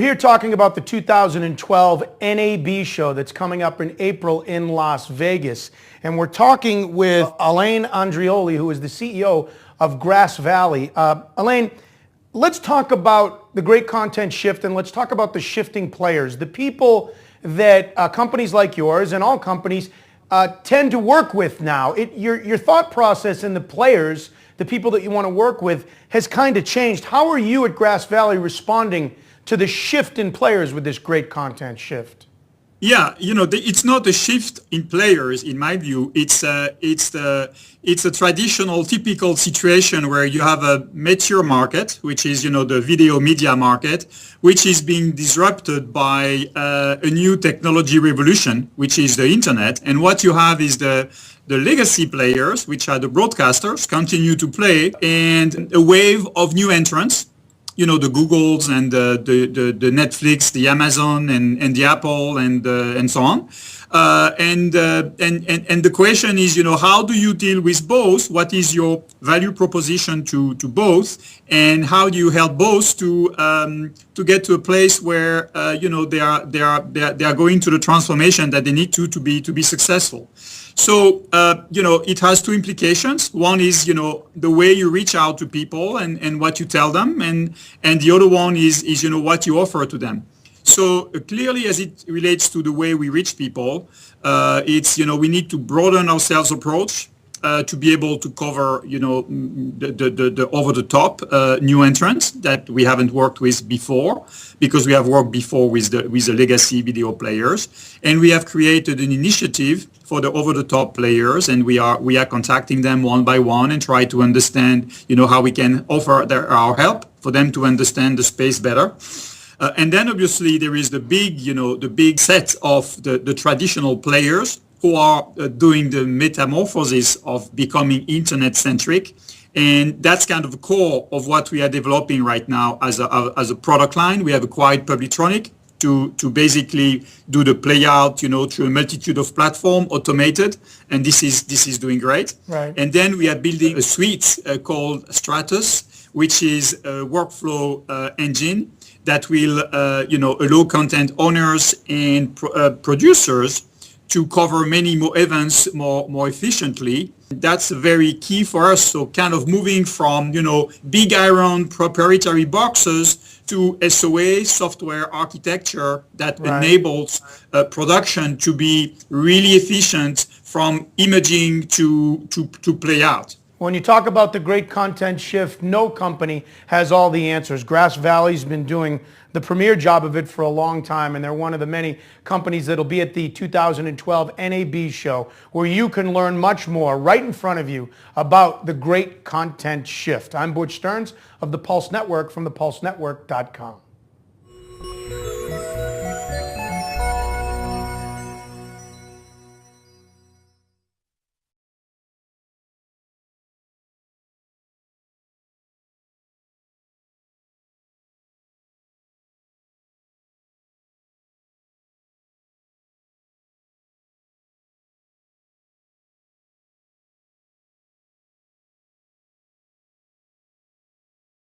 here talking about the 2012 NAB show that's coming up in April in Las Vegas. And we're talking with Alain Andreoli, who is the CEO of Grass Valley. Alain, let's talk about the great content shift, and let's talk about the shifting players, the people that companies like yours and all companies tend to work with now. Your thought process and the players, the people that you want to work with, has kind of changed. How are you at Grass Valley responding to the shift in players with this great content shift? Yeah, it's not a shift in players, in my view. It's a traditional, typical situation where you have a mature market, which is, the video media market, which is being disrupted by a new technology revolution, which is the internet. And what you have is the legacy players, which are the broadcasters, continue to play, and a wave of new entrants. The Googles and the Netflix, the Amazon and the Apple and so on. And the question is, how do you deal with both? What is your value proposition to both? And how do you help both to get to a place where they are going to the transformation that they need to be successful? So, it has two implications. One is, the way you reach out to people and what you tell them. And the other one is what you offer to them. So clearly, as it relates to the way we reach people, it's, we need to broaden our sales approach to be able to cover, the over-the-top new entrants that we haven't worked with before, because we have worked before with the legacy video players, and we have created an initiative for the over-the-top players, and we are contacting them one by one and try to understand, how we can offer our help for them to understand the space better. And then obviously there is the big set of the traditional players who are doing the metamorphosis of becoming internet-centric. And that's kind of the core of what we are developing right now as a product line. We have acquired Publitronic to basically do the play out, through a multitude of platforms, automated, and this is doing great. Right. And then we are building a suite called Stratus, which is a workflow engine that will, allow content owners and producers to cover many more events more efficiently. That's very key for us. So kind of moving from, big iron proprietary boxes to SOA, software architecture that enables production to be really efficient from imaging to play out. When you talk about the great content shift, no company has all the answers. Grass Valley's been doing the premier job of it for a long time, and they're one of the many companies that'll be at the 2012 NAB show, where you can learn much more right in front of you about the great content shift. I'm Butch Stearns of the Pulse Network from thepulsenetwork.com.